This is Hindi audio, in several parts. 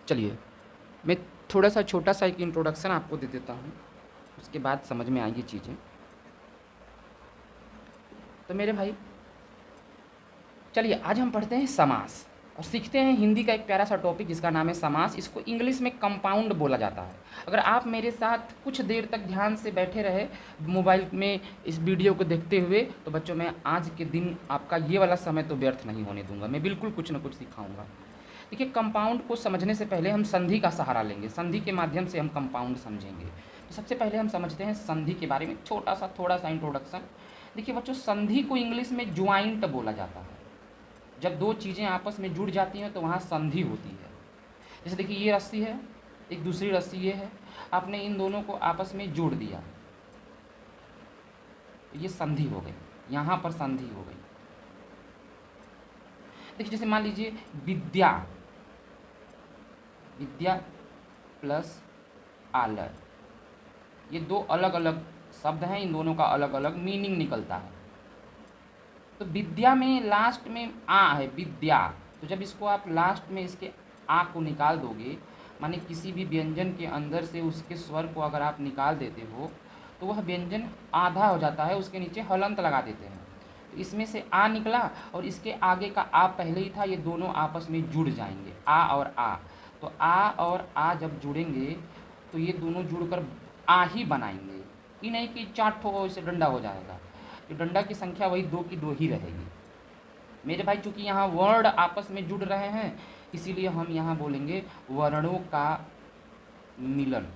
चलिए मैं थोड़ा सा छोटा सा एक इंट्रोडक्शन आपको दे देता हूँ, उसके बाद समझ में आएंगी चीज़ें। तो मेरे भाई चलिए आज हम पढ़ते हैं समास और सीखते हैं हिंदी का एक प्यारा सा टॉपिक जिसका नाम है समास। इसको इंग्लिश में कंपाउंड बोला जाता है। अगर आप मेरे साथ कुछ देर तक ध्यान से बैठे रहे मोबाइल में इस वीडियो को देखते हुए, तो बच्चों मैं आज के दिन आपका ये वाला समय तो व्यर्थ नहीं होने दूंगा। मैं बिल्कुल कुछ ना कुछ सिखाऊंगा। देखिए, कंपाउंड को समझने से पहले हम संधि का सहारा लेंगे। संधि के माध्यम से हम कंपाउंड समझेंगे। तो सबसे पहले हम समझते हैं संधि के बारे में छोटा सा थोड़ा सा इंट्रोडक्शन। देखिए बच्चों, संधि को इंग्लिश में ज्वाइंट बोला जाता है। जब दो चीज़ें आपस में जुड़ जाती हैं तो वहाँ संधि होती है। जैसे देखिए, ये रस्सी है, एक दूसरी रस्सी ये है, आपने इन दोनों को आपस में जोड़ दिया, ये संधि हो गई, यहाँ पर संधि हो गई। देखिए जैसे मान लीजिए विद्या, विद्या प्लस आलर, ये दो अलग अलग शब्द हैं, इन दोनों का अलग अलग मीनिंग निकलता है। तो विद्या में लास्ट में आ है, विद्या, तो जब इसको आप लास्ट में इसके आ को निकाल दोगे, माने किसी भी व्यंजन के अंदर से उसके स्वर को अगर आप निकाल देते हो तो वह व्यंजन आधा हो जाता है, उसके नीचे हलंत लगा देते हैं। तो इसमें से आ निकला और इसके आगे का आ पहले ही था, ये दोनों आपस में जुड़ जाएंगे, आ और आ। तो आ और आ जब जुड़ेंगे तो ये दोनों जुड़कर आ ही बनाएंगे। ये नहीं कि चार ठो इसे डंडा हो जाएगा, ये डंडा की संख्या वही दो की दो ही रहेगी। मेरे भाई चूंकि यहाँ वर्ण आपस में जुड़ रहे हैं, इसीलिए हम यहाँ बोलेंगे वर्णों का मिलन।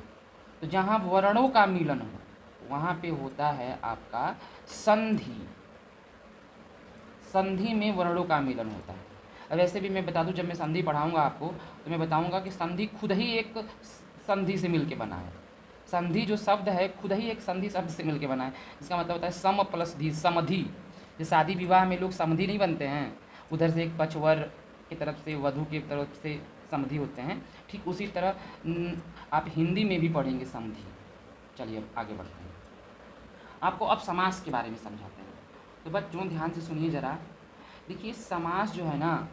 तो जहाँ वर्णों का मिलन हो वहाँ पे होता है आपका संधि। संधि में वर्णों का मिलन होता है। अब वैसे भी मैं बता दूं, जब मैं संधि पढ़ाऊंगा आपको तो मैं बताऊंगा कि संधि खुद ही एक संधि से मिलके बना है। संधि जो शब्द है खुद ही एक संधि शब्द से मिलके बना है। इसका मतलब होता है सम प्लस धी, समधि। जो शादी विवाह में लोग समधि नहीं बनते हैं, उधर से एक पक्षवर की तरफ से वधु की तरफ से समधि होते हैं, ठीक उसी तरह आप हिंदी में भी पढ़ेंगे समधि। चलिए अब आगे बढ़ते हैं, आपको अब समास के बारे में समझाते हैं। तो बच्चों ध्यान से सुनिए ज़रा। देखिए समास जो है ना,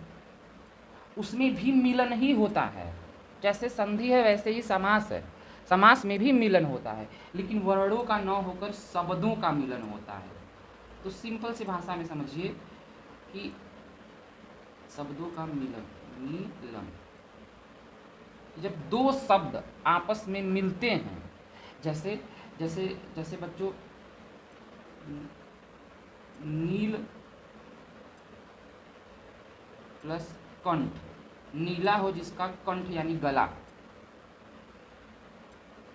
उसमें भी मिलन ही होता है। जैसे संधि है वैसे ही समास है, समास में भी मिलन होता है, लेकिन वर्णों का न होकर शब्दों का मिलन होता है। तो सिंपल सी भाषा में समझिए कि शब्दों का मिलन, मिलन जब दो शब्द आपस में मिलते हैं, जैसे जैसे जैसे बच्चों नील प्लस कंठ, नीला हो जिसका कंठ यानी गला,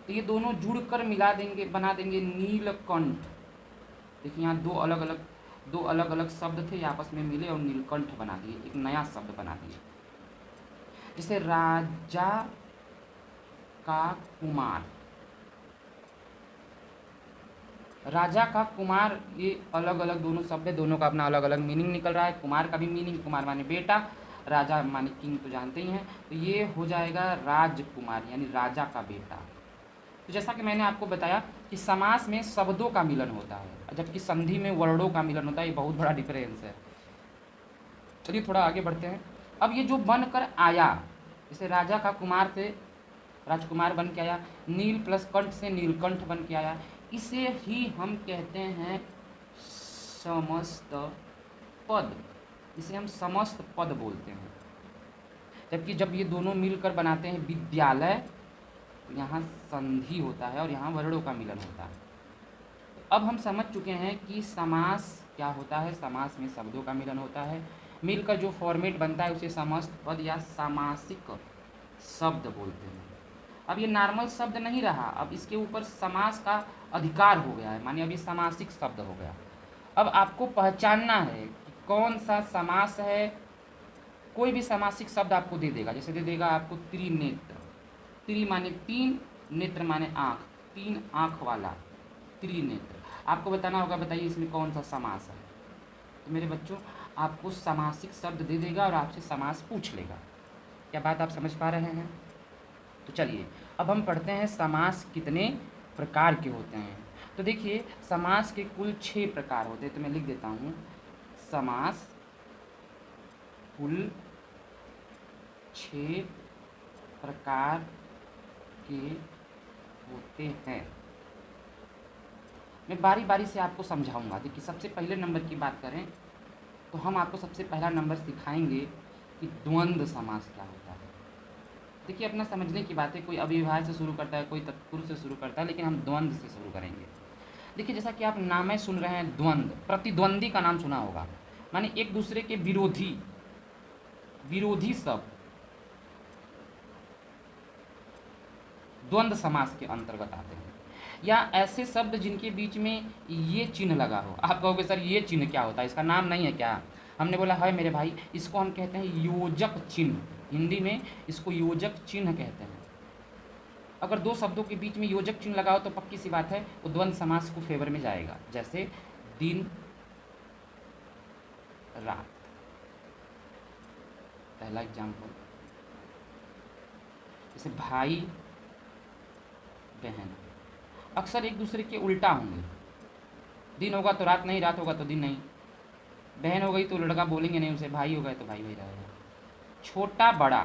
तो ये दोनों जुड़कर मिला देंगे, बना देंगे नीलकंठ। देखिए यहाँ दो अलग अलग शब्द थे, आपस में मिले और नीलकंठ बना दिए, एक नया शब्द बना दिए। जैसे राजा का कुमार, राजा का कुमार, ये अलग अलग दोनों शब्द है, दोनों का अपना अलग अलग मीनिंग निकल रहा है। कुमार का भी मीनिंग, कुमार माने बेटा, राजा माने किंग तो जानते ही हैं, तो ये हो जाएगा राजकुमार यानी राजा का बेटा। तो जैसा कि मैंने आपको बताया कि समास में शब्दों का मिलन होता है, जबकि संधि में वर्णों का मिलन होता है। ये बहुत बड़ा डिफरेंस है। चलिए थोड़ा आगे बढ़ते हैं। अब ये जो बनकर आया, जैसे राजा का कुमार से राजकुमार बन के आया, नील प्लस कंठ से नीलकंठ बन के आया, इसे ही हम कहते हैं समस्त पद। इसे हम समस्त पद बोलते हैं। जबकि जब ये दोनों मिलकर बनाते हैं विद्यालय, यहाँ संधि होता है और यहाँ वर्णों का मिलन होता है। तो अब हम समझ चुके हैं कि समास क्या होता है। समास में शब्दों का मिलन होता है, मिलकर जो फॉर्मेट बनता है उसे समस्त पद या सामासिक शब्द बोलते हैं। अब ये नॉर्मल शब्द नहीं रहा, अब इसके ऊपर समास का अधिकार हो गया है, मानिए अब ये सामासिक शब्द हो गया। अब आपको पहचानना है कि कौन सा समास है। कोई भी सामासिक शब्द आपको दे देगा, जैसे दे देगा आपको त्रिनेत्र, त्रि माने तीन, नेत्र माने आँख, तीन आँख वाला त्रिनेत्र। आपको बताना होगा, बताइए इसमें कौन सा समास है। तो मेरे बच्चों आपको सामासिक शब्द दे देगा और आपसे समास पूछ लेगा। क्या बात आप समझ पा रहे हैं? तो चलिए अब हम पढ़ते हैं समास कितने प्रकार के होते हैं। तो देखिए समास के कुल 6 प्रकार होते हैं। तो मैं लिख देता हूँ, समास कुल 6 प्रकार के होते हैं। मैं बारी बारी से आपको समझाऊंगा। देखिए सबसे पहले नंबर की बात करें तो हम आपको सबसे पहला नंबर सिखाएंगे कि द्वंद्व समास क्या होता है। देखिए अपना समझने की बात है, कोई अव्यवहार से शुरू करता है, कोई तत्पुरुष से शुरू करता है, लेकिन हम द्वंद्व से शुरू करेंगे। देखिए जैसा कि आप नाम सुन रहे हैं द्वंद्व, प्रतिद्वंदी का नाम सुना होगा, माने एक दूसरे के विरोधी, विरोधी शब्द द्वंद्व समास के अंतर्गत आते हैं। या ऐसे शब्द जिनके बीच में ये चिन्ह लगा हो। आप कहोगे सर ये चिन्ह क्या होता है, इसका नाम नहीं है क्या? हमने बोला है मेरे भाई, इसको हम कहते हैं योजक चिन्ह। हिंदी में इसको योजक चिन्ह कहते हैं। अगर दो शब्दों के बीच में योजक चिन्ह लगाओ तो पक्की सी बात है वो द्वंद्व समास को फेवर में जाएगा। जैसे दिन रात, पहला एग्जाम्पल। जैसे भाई बहन, अक्सर एक दूसरे के उल्टा होंगे। दिन होगा तो रात नहीं, रात होगा तो दिन नहीं। बहन हो गई तो लड़का बोलेंगे नहीं उसे, भाई हो गए तो भाई वही रहेगा। छोटा बड़ा,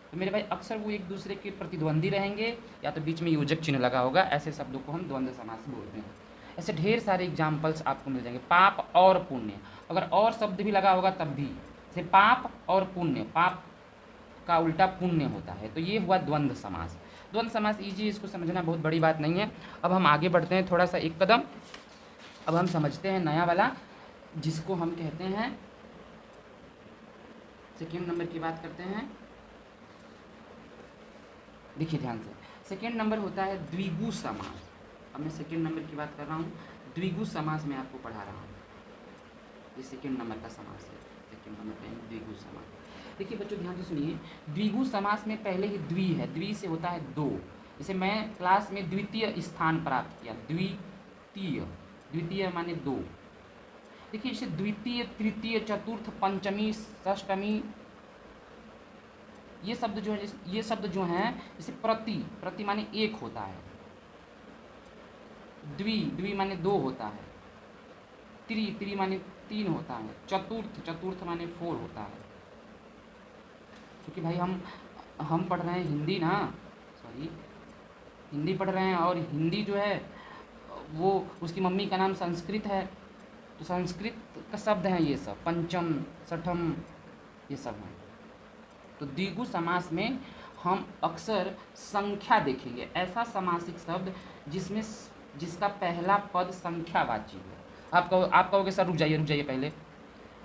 तो मेरे भाई अक्सर वो एक दूसरे के प्रतिद्वंदी रहेंगे या तो बीच में योजक चिन्ह लगा होगा। ऐसे शब्दों को हम द्वंद्व समास बोलते हैं। ऐसे ढेर सारे एग्जाम्पल्स आपको मिल जाएंगे। पाप और पुण्य, अगर और शब्द भी लगा होगा तब भी, जैसे पाप और पुण्य, पाप का उल्टा पुण्य होता है, तो ये हुआ द्वंद्व समास। द्वंद्व समास ईजी, इसको समझना बहुत बड़ी बात नहीं है। अब हम आगे बढ़ते हैं थोड़ा सा एक कदम। अब हम समझते हैं नया वाला, जिसको हम कहते हैं, सेकेंड नंबर की बात करते हैं। देखिए ध्यान से, सेकेंड नंबर होता है द्विगु समास। अब मैं सेकेंड नंबर की बात कर रहा हूँ, द्विगु समास में आपको पढ़ा रहा हूँ। ये सेकेंड नंबर का समास है, सेकेंड नंबर का द्विगु समास। देखिए बच्चों ध्यान से सुनिए, द्विगु समास में पहले ही द्वि है, द्वि से होता है दो। जैसे मैं क्लास में द्वितीय स्थान प्राप्त किया, द्वितीय, द्वितीय माने दो। देखिए इसे द्वितीय, तृतीय, चतुर्थ, पंचमी, षष्टमी, ये शब्द जो है, ये शब्द जो हैं जैसे प्रति, प्रति माने एक होता है, द्वि, द्वि माने दो होता है, त्रि, त्रि माने तीन होता है, चतुर्थ, चतुर्थ माने फोर होता है। क्योंकि भाई हम पढ़ रहे हैं हिंदी ना, सॉरी हिंदी पढ़ रहे हैं, और हिंदी जो है वो उसकी मम्मी का नाम संस्कृत है, तो संस्कृत का शब्द हैं ये सब, पंचम, छठम, ये सब हैं। तो द्विगु समास में हम अक्सर संख्या देखेंगे, ऐसा समासिक शब्द जिसका पहला पद संख्यावाची हो। आप कहोगे सर रुक जाइए पहले,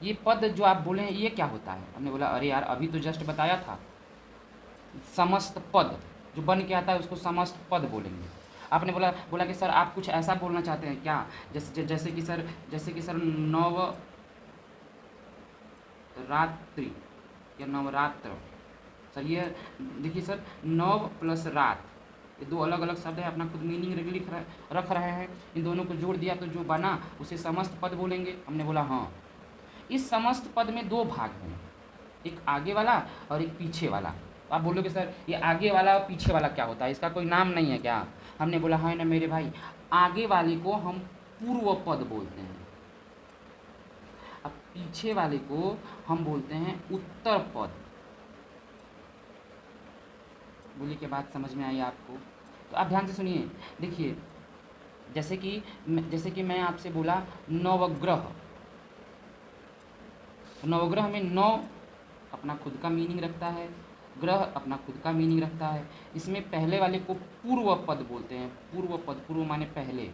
ये पद जो आप बोले हैं ये क्या होता है? हमने बोला अरे यार अभी तो जस्ट बताया था, समस्त पद जो बन के आता है उसको समस्त पद बोलेंगे। आपने बोला कि सर आप कुछ ऐसा बोलना चाहते हैं क्या, जैसे कि सर नवरात्रि या नवरात्र। सर ये देखिए सर, नव प्लस रात, ये दो अलग अलग शब्द है, अपना खुद मीनिंग रख रहे हैं। इन दोनों को जोड़ दिया तो जो बना उसे समस्त पद बोलेंगे। हमने बोला हाँ, इस समस्त पद में दो भाग हैं, एक आगे वाला और एक पीछे वाला। आप बोलोगे सर ये आगे वाला और पीछे वाला क्या होता है, इसका कोई नाम नहीं है क्या? हमने बोला हाँ ना मेरे भाई, आगे वाले को हम पूर्व पद बोलते हैं, अब पीछे वाले को हम बोलते हैं उत्तर पद। बोली के बात समझ में आई आपको? तो आप ध्यान से सुनिए। देखिए जैसे कि मैं आपसे बोला नवग्रह, नवग्रह में नौ अपना खुद का मीनिंग रखता है, ग्रह अपना खुद का मीनिंग रखता है। इसमें पहले वाले को पूर्व पद बोलते हैं, पूर्व पद, पूर्व माने पहले।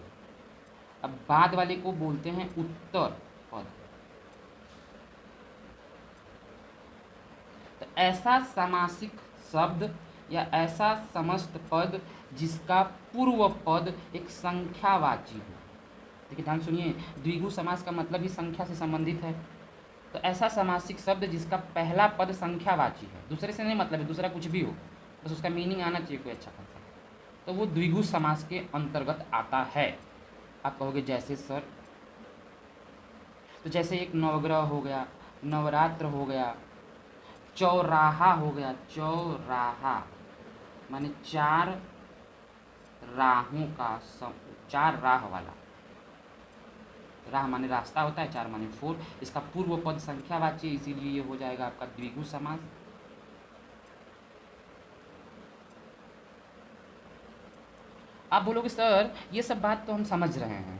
अब बाद वाले को बोलते हैं उत्तर पद। तो ऐसा समासिक शब्द या ऐसा समस्त पद जिसका पूर्व पद एक संख्यावाची हो। देखिए ध्यान सुनिए, द्विगु समास का मतलब ही संख्या से संबंधित है। तो ऐसा समासिक शब्द जिसका पहला पद संख्यावाची है, दूसरे से नहीं मतलब है, दूसरा कुछ भी हो, बस उसका मीनिंग आना चाहिए कोई अच्छा खासा, तो वो द्विगु समास के अंतर्गत आता है। आप कहोगे जैसे सर, तो जैसे एक नवग्रह हो गया, नवरात्र हो गया, चौराहा हो गया, चौराहा माने चार राहों का चार राह वाला, राह माने रास्ता होता है, 4 माने 4। इसका पूर्व पद संख्यावाची, इसीलिए ये हो जाएगा आपका द्विगु समास। आप बोलोगे सर ये सब बात तो हम समझ रहे हैं,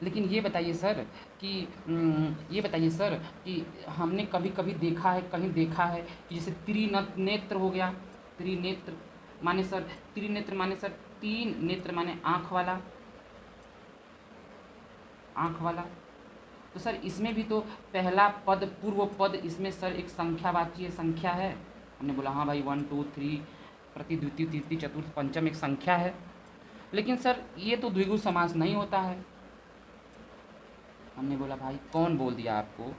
लेकिन ये बताइए सर कि हमने कभी कभी देखा है, कहीं देखा है कि जैसे त्रिनेत्र हो गया। त्रिनेत्र माने सर, त्रिनेत्र माने सर 3 नेत्र माने आँख वाला, आँख वाला। तो सर इसमें भी तो पहला पद पूर्व पद इसमें सर एक संख्यावाची संख्या है। हमने बोला हाँ भाई 1 2 3 प्रति द्वितीय तृतीय चतुर्थ पंचम एक संख्या है, लेकिन सर ये तो द्विगु समास नहीं होता है। हमने बोला भाई कौन बोल दिया आपको?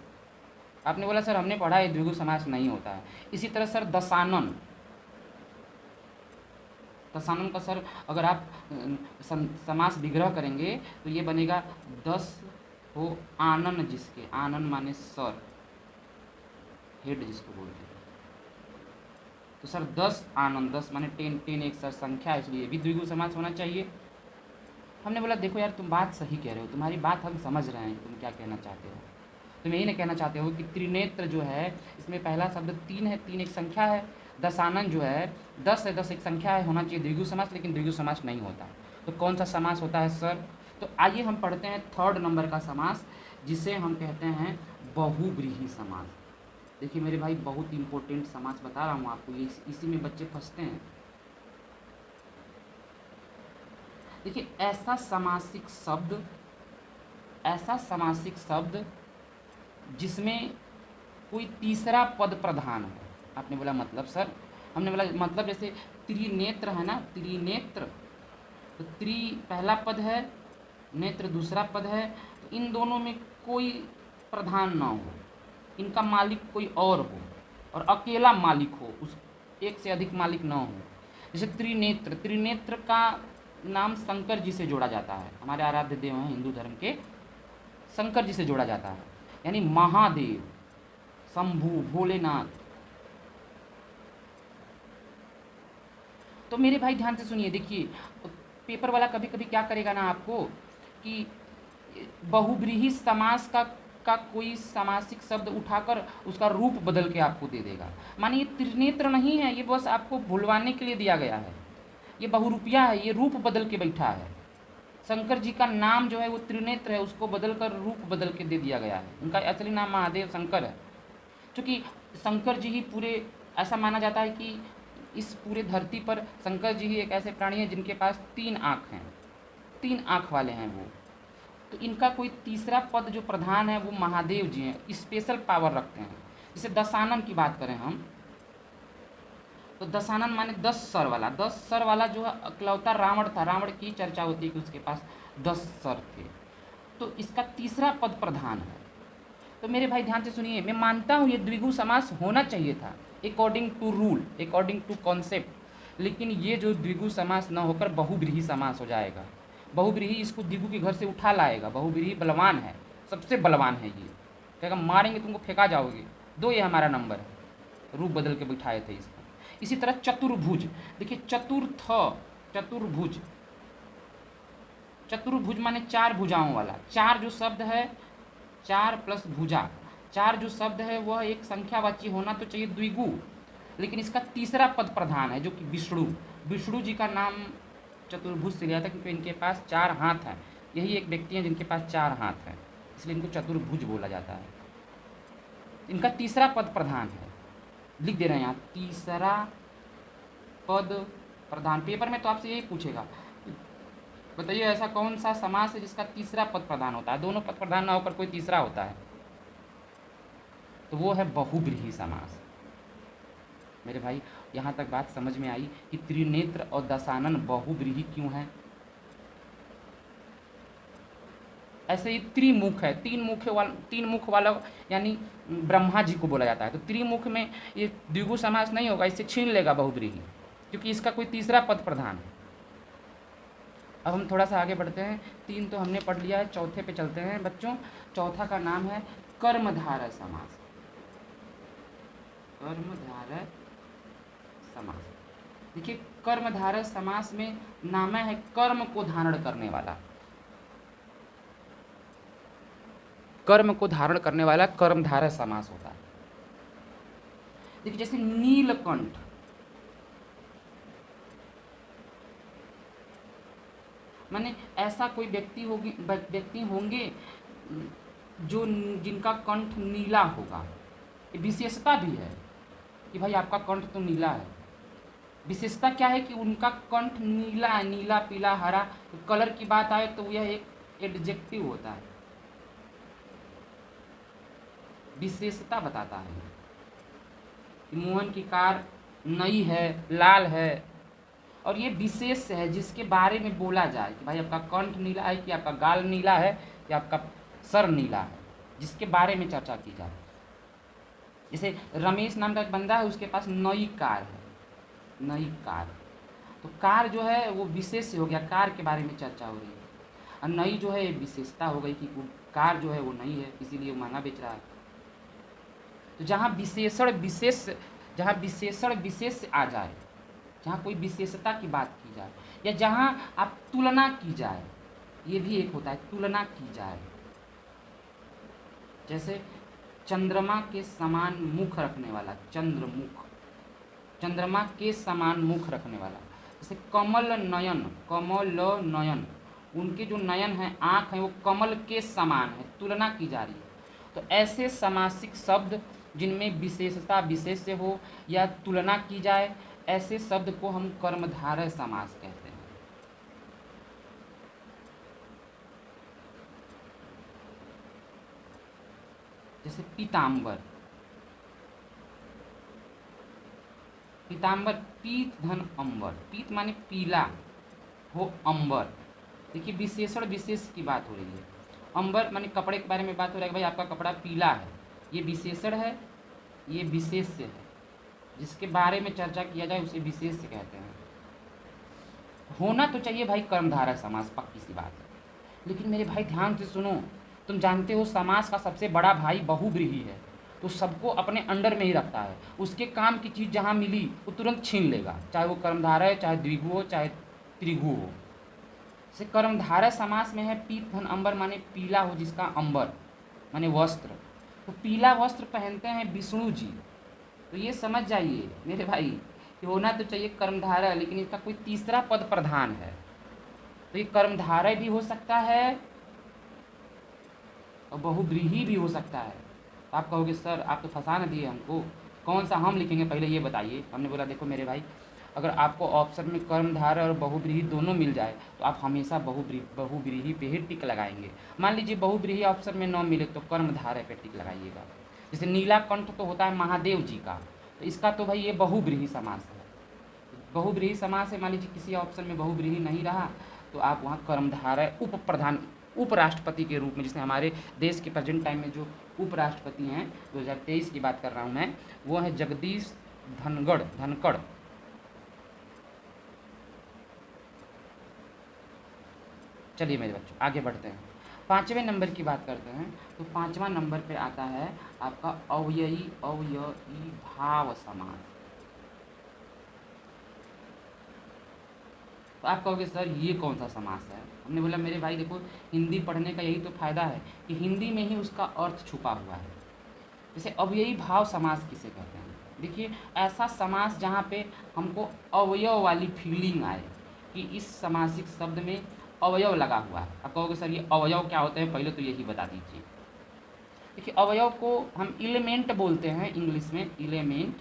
आपने बोला सर हमने पढ़ा है द्विगु समास नहीं होता है। इसी तरह सर दशानन, दशानन का सर अगर आप समास विग्रह करेंगे तो ये बनेगा 10 हो आनन, जिसके आनन माने सर, हेड जिसको बोलते हैं। तो सर 10 आनन, 10 माने 10, 10 एक सर संख्या है, इसलिए भी द्विगु समास होना चाहिए। हमने बोला देखो यार तुम बात सही कह रहे हो, तुम्हारी बात हम समझ रहे हैं, तुम क्या कहना चाहते हो। तुम यही ना कहना चाहते हो कि त्रिनेत्र जो है इसमें पहला शब्द 3 है, 3 एक संख्या है। दशानन जो है 10 है, 10 एक संख्या है, होना चाहिए द्विगु समास, लेकिन द्विगु समास नहीं होता। तो कौन सा समास होता है सर? तो आइए हम पढ़ते हैं 3rd नंबर का समास, जिसे हम कहते हैं बहुव्रीहि समास। देखिए मेरे भाई बहुत इंपॉर्टेंट समास बता रहा हूँ आपको, ये इसी में बच्चे फंसते हैं। देखिए ऐसा सामासिक शब्द जिसमें कोई तीसरा पद प्रधान है। आपने बोला मतलब सर? हमने बोला मतलब जैसे त्रिनेत्र है ना, त्रिनेत्र, तो त्रि पहला पद है, नेत्र दूसरा पद है, तो इन दोनों में कोई प्रधान ना हो, इनका मालिक कोई और हो, और अकेला मालिक हो, उस एक से अधिक मालिक ना हो। जैसे त्रिनेत्र, त्रिनेत्र का नाम शंकर जी से जोड़ा जाता है, हमारे आराध्य देव हैं हिंदू धर्म के, शंकर जी से जोड़ा जाता है, यानी महादेव, शंभु, भोलेनाथ। तो मेरे भाई ध्यान से सुनिए, देखिए पेपर वाला कभी कभी क्या करेगा ना आपको कि बहुव्रीहि समास का कोई सामासिक शब्द उठाकर उसका रूप बदल के आपको दे देगा। माने ये त्रिनेत्र नहीं है, ये बस आपको भुलवाने के लिए दिया गया है, ये बहुरूपिया है, ये रूप बदल के बैठा है। शंकर जी का नाम जो है वो त्रिनेत्र है, उसको बदल कर रूप बदल के दे दिया गया है। उनका असली नाम महादेव शंकर है, क्योंकि शंकर जी ही पूरे, ऐसा माना जाता है कि इस पूरे धरती पर शंकर जी ही एक ऐसे प्राणी हैं जिनके पास 3 आँख हैं, 3 आँख वाले हैं वो। तो इनका कोई तीसरा पद जो प्रधान है वो महादेव जी हैं, स्पेशल पावर रखते हैं। जैसे दशानन की बात करें हम, तो दशानन माने 10 सर वाला, 10 सर वाला जो है अकलौता रावण था, रावण की चर्चा होती है कि उसके पास 10 सर थे, तो इसका तीसरा पद प्रधान है। तो मेरे भाई ध्यान से सुनिए, मैं मानता हूँ ये द्विगु समास होना चाहिए था according to rule, according to concept, लेकिन ये जो द्विगु समास न होकर बहुव्रीहि समास हो जाएगा। बहुव्रीहि इसको द्विगु के घर से उठा लाएगा। बहुव्रीहि बलवान है, सबसे बलवान है ये, कहेगा मारेंगे तुमको फेंका जाओगे, दो ये हमारा नंबर है, रूप बदल के बिठाए थे इसको। इसी तरह चतुर्भुज, देखिए चतुर्थ, चतुर्भुज, चतुर्भुज माने 4 भुजाओं वाला। 4 जो शब्द है, 4 प्लस भुजा, 4 जो शब्द है वह एक संख्यावाची होना तो चाहिए द्विगु, लेकिन इसका तीसरा पद प्रधान है जो कि विष्णु। विष्णु जी का नाम चतुर्भुज से लिया था क्योंकि इनके पास 4 हाथ हैं, यही एक व्यक्ति हैं जिनके पास 4 हाथ हैं, इसलिए इनको चतुर्भुज बोला जाता है। इनका तीसरा पद प्रधान है, लिख दे रहे हैं यहाँ, तीसरा पद प्रधान। पेपर में तो आपसे यही पूछेगा, बताइए ऐसा कौन सा समास है जिसका तीसरा पद प्रधान होता है, दोनों पद प्रधान ना होकर कोई तीसरा होता है, तो वो है बहुव्रीहि समास। मेरे भाई यहाँ तक बात समझ में आई कि त्रिनेत्र और दशानन बहुव्रीहि क्यों है। ऐसे ही त्रिमुख है, 3 मुख वाला यानी ब्रह्मा जी को बोला जाता है, तो त्रिमुख में ये द्विगु समास नहीं होगा, इससे छीन लेगा बहुव्रीहि, क्योंकि इसका कोई तीसरा पद प्रधान है। अब हम थोड़ा सा आगे बढ़ते हैं, 3 तो हमने पढ़ लिया है, चौथे पे चलते हैं बच्चों। चौथा का नाम है कर्मधारय समास। कर्मधारय समास, देखिए कर्मधारय समास में नाम है कर्म को धारण करने वाला। कर्म को धारण करने वाला कर्मधारय समास होता है। देखिए जैसे नीलकंठ, माने ऐसा कोई व्यक्ति होंगे जो जिनका कंठ नीला होगा। ये विशेषता भी है कि भाई आपका कंठ तो नीला है। विशेषता क्या है कि उनका कंठ नीला है, नीला पीला हरा। तो कलर की बात आए तो यह एक एडजेक्टिव होता है, विशेषता बताता है कि मोहन की कार नई है, लाल है, और ये विशेष है जिसके बारे में बोला जाए कि भाई आपका कंठ नीला है, कि आपका गाल नीला है, कि आपका सर नीला है, जिसके बारे में चर्चा की जाए। जैसे रमेश नाम का एक बंदा है, उसके पास नई कार है, नई कार। तो कार जो है वो विशेष हो गया, कार के बारे में चर्चा हो रही है। और नई जो है विशेषता हो गई कि कार जो है वो नई है, इसीलिए वो महंगा बेच रहा है। तो जहाँ विशेषण विशेष आ जाए, जहाँ कोई विशेषता की बात की जाए, या जहाँ आप तुलना की जाए, ये भी एक होता है, तुलना की जाए। जैसे चंद्रमा के समान मुख रखने वाला, चंद्रमुख, चंद्रमा के समान मुख रखने वाला। जैसे कमल नयन, उनके जो नयन है, आँख है, वो कमल के समान है, तुलना की जा रही है। तो ऐसे समासिक शब्द जिनमें विशेषता विशेष्य हो या तुलना की जाए, ऐसे शब्द को हम कर्मधारय समास कहते हैं। जैसे पीताम्बर, पीताम्बर, पीत धन अंबर, पीत माने पीला हो, अंबर। देखिए विशेषण विशेष की बात हो रही है। अंबर माने कपड़े के बारे में बात हो रहा है कि भाई आपका कपड़ा पीला है, ये विशेषण है, ये विशेष्य है। जिसके बारे में चर्चा किया जाए उसे विशेष्य कहते हैं। होना तो चाहिए भाई कर्मधारय समास, पक्की सी बात है। लेकिन मेरे भाई ध्यान से सुनो, तुम जानते हो समास का सबसे बड़ा भाई बहुव्रीहि है, तो सबको अपने अंडर में ही रखता है। उसके काम की चीज़ जहाँ मिली वो तुरंत छीन लेगा, चाहे वो कर्मधारय, चाहे द्विगु हो, चाहे त्रिगु हो। से कर्मधारय समास में है पीत धन अंबर, माने पीला हो जिसका अंबर माने वस्त्र। तो पीला वस्त्र पहनते हैं विष्णु जी। तो ये समझ जाइए मेरे भाई कि होना तो चाहिए कर्मधारय, लेकिन इसका कोई तीसरा पद प्रधान है। तो ये कर्मधारय भी हो सकता है और बहुव्रीहि भी हो सकता है। तो आप कहोगे सर आप तो फंसा न दिए हमको, कौन सा हम लिखेंगे पहले ये बताइए। हमने बोला देखो मेरे भाई, अगर आपको ऑप्शन में कर्मधारय और बहुव्रीहि दोनों मिल जाए तो आप हमेशा बहुव्रीहि पे ही टिक लगाएंगे। मान लीजिए बहुव्रीहि ऑप्शन में न मिले तो कर्मधारय पे टिक लगाइएगा। जैसे नीलाकंठ तो होता है महादेव जी का, तो इसका तो भाई ये बहुव्रीहि समास है। बहुव्रीहि समास है, मान लीजिए किसी ऑप्शन में बहुव्रीहि नहीं रहा तो आप वहाँ कर्मधारय उप प्रधान, उपराष्ट्रपति के रूप में, जिसने हमारे देश के प्रेजेंट टाइम में जो उपराष्ट्रपति हैं 2023 की बात कर रहा हूँ मैं, वो है जगदीश धनखड़। चलिए मेरे बच्चों आगे बढ़ते हैं, 5वें नंबर की बात करते हैं। तो 5वां नंबर पे आता है आपका अव्ययी भाव समास। तो आप कहोगे सर ये कौन सा समास है। हमने बोला मेरे भाई देखो, हिंदी पढ़ने का यही तो फायदा है कि हिंदी में ही उसका अर्थ छुपा हुआ है। जैसे अव्ययी भाव समास किसे कहते हैं। देखिए ऐसा समास जहाँ पे हमको अवयव वाली फीलिंग आए कि इस समासिक शब्द में अवयव लगा हुआ है। आप कहोगे सर ये अवयव क्या होते हैं, पहले तो यही बता दीजिए। देखिए अवयव को हम एलिमेंट बोलते हैं इंग्लिश में, एलिमेंट।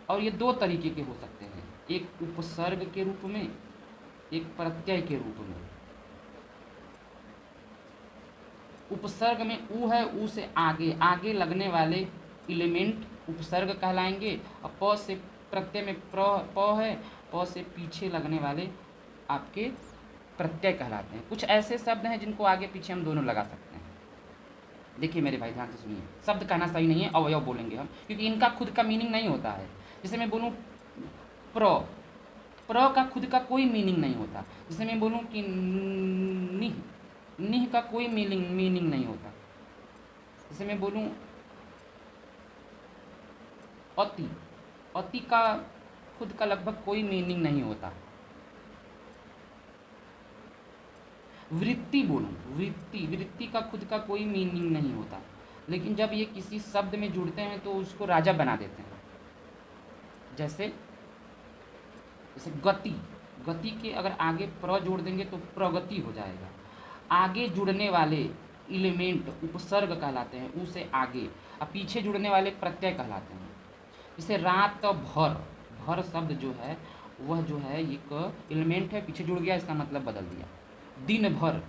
और ये दो तरीके के हो सकते हैं, एक उपसर्ग के रूप में, एक प्रत्यय के रूप में। उपसर्ग में उ है, उ से आगे लगने वाले एलिमेंट उपसर्ग कहलाएंगे। और प से प्रत्यय में प है, प से पीछे लगने वाले आपके प्रत्यय कहलाते हैं। कुछ ऐसे शब्द हैं जिनको आगे पीछे हम दोनों लगा सकते हैं। देखिए मेरे भाई ध्यान से सुनिए, शब्द कहना सही नहीं है, अवयव बोलेंगे हम, क्योंकि इनका खुद का मीनिंग नहीं होता है। जैसे मैं बोलूँ प्र का खुद का कोई मीनिंग नहीं होता। जैसे मैं बोलूँ कि निह का कोई मीनिंग नहीं होता। जैसे मैं बोलूँ अति का खुद का लगभग कोई मीनिंग नहीं होता। वृत्ति बोलूँ, वृत्ति का खुद का कोई मीनिंग नहीं होता, लेकिन जब ये किसी शब्द में जुड़ते हैं तो उसको राजा बना देते हैं। जैसे गति, गति के अगर आगे प्र जोड़ देंगे तो प्रगति हो जाएगा। आगे जुड़ने वाले एलिमेंट उपसर्ग कहलाते हैं, उ से आगे, और पीछे जुड़ने वाले प्रत्यय कहलाते हैं। जैसे रात भर, भर शब्द जो है वह जो है एक एलिमेंट है, पीछे जुड़ गया, इसका मतलब बदल दिया। दिन भर,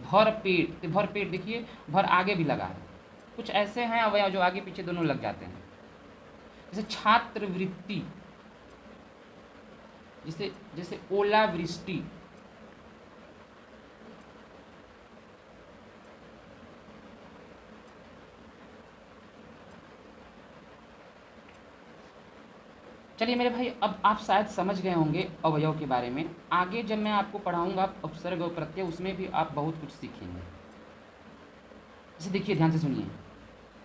भर पेट, तो भर पेट देखिए भर आगे भी लगा है। कुछ ऐसे हैं अवयव जो आगे पीछे दोनों लग जाते हैं। जैसे छात्रवृत्ति, जैसे ओलावृष्टि, चलिए मेरे भाई, अब आप शायद समझ गए होंगे अवयव के बारे में। आगे जब मैं आपको पढ़ाऊंगा उपसर्ग और प्रत्यय, उसमें भी आप बहुत कुछ सीखेंगे। जैसे देखिए, ध्यान से सुनिए।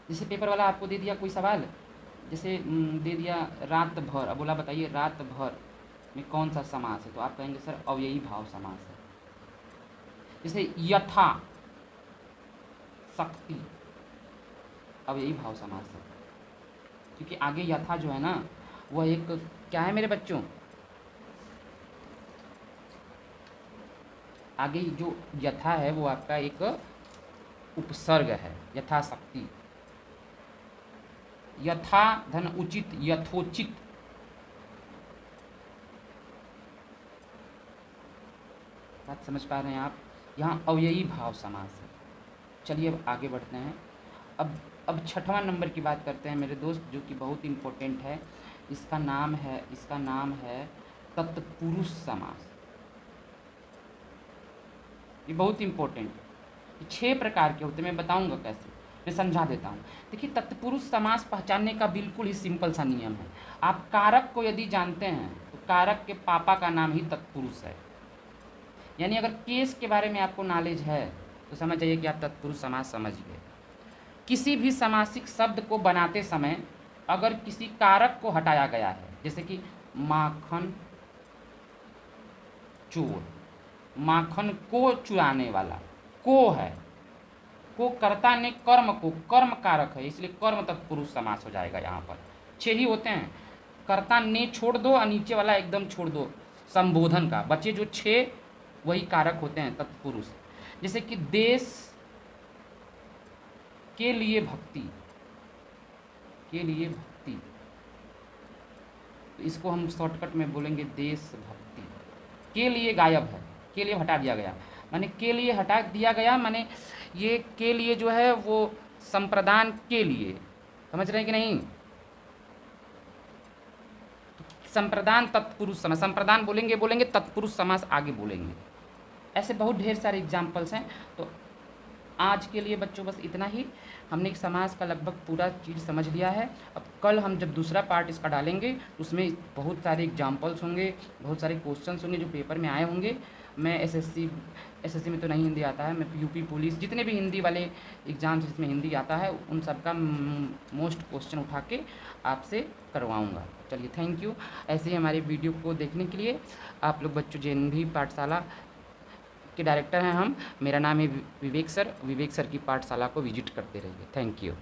जैसे पेपर वाला आपको दे दिया कोई सवाल, जैसे दे दिया रात भर, अब बोला बताइए रात भर में कौन सा समास है, तो आप कहेंगे सर अव्ययी भाव समास है। जैसे यथा शक्ति, अव्ययी भाव समास है, क्योंकि आगे यथा जो है ना वह एक क्या है मेरे बच्चों, आगे जो यथा है वो आपका एक उपसर्ग है, यथाशक्ति। यथा धन उचित, यथोचित, बात समझ पा रहे हैं आप, यहाँ अव्ययी भाव समास है। चलिए अब आगे बढ़ते हैं। अब छठवां नंबर की बात करते हैं मेरे दोस्त, जो कि बहुत इम्पोर्टेंट है। इसका नाम है तत्पुरुष समास। ये बहुत इम्पोर्टेंट है। 6 प्रकार के होते हैं, मैं बताऊंगा कैसे, मैं समझा देता हूँ। देखिए, तत्पुरुष समास पहचानने का बिल्कुल ही सिंपल सा नियम है। आप कारक को यदि जानते हैं तो कारक के पापा का नाम ही तत्पुरुष है। यानी अगर केस के बारे में आपको नॉलेज है तो समझ जाइए कि आप तत्पुरुष समास समझ गए। किसी भी समासिक शब्द को बनाते समय अगर किसी कारक को हटाया गया है, जैसे कि माखन चोर, माखन को चुराने वाला, को है, को कर्ता ने कर्म को, कर्म कारक है, इसलिए कर्म तत्पुरुष समास हो जाएगा। यहाँ पर 6 ही होते हैं, कर्ता ने छोड़ दो और नीचे वाला एकदम छोड़ दो संबोधन का, बचे जो 6 वही कारक होते हैं तत्पुरुष। जैसे कि देश के लिए भक्ति, के लिए भक्ति, तो इसको हम शॉर्टकट में बोलेंगे देशभक्ति। के लिए गायब है, के लिए हटा दिया गया, माने के लिए हटा दिया गया, माने ये के लिए जो है वो संप्रदान के लिए, समझ रहे हैं कि नहीं। तो संप्रदान तत्पुरुष समास, संप्रदान बोलेंगे तत्पुरुष समास आगे बोलेंगे। ऐसे बहुत ढेर सारे एग्जाम्पल्स हैं। तो आज के लिए बच्चों बस इतना ही। हमने एक समास का लगभग पूरा चीज़ समझ लिया है। अब कल हम जब दूसरा पार्ट इसका डालेंगे उसमें बहुत सारे एग्जाम्पल्स होंगे, बहुत सारे क्वेश्चंस होंगे जो पेपर में आए होंगे। मैं एसएससी में तो नहीं हिंदी आता है, मैं यूपी पुलिस, जितने भी हिंदी वाले एग्ज़ाम्स जिसमें हिंदी आता है उन सब का मोस्ट क्वेश्चन उठा के आपसे करवाऊँगा। चलिए, थैंक यू। ऐसे ही हमारे वीडियो को देखने के लिए आप लोग बच्चों JNV पाठशाला के डायरेक्टर हैं हम, मेरा नाम है विवेक सर की पाठशाला को विजिट करते रहिए। Thank you.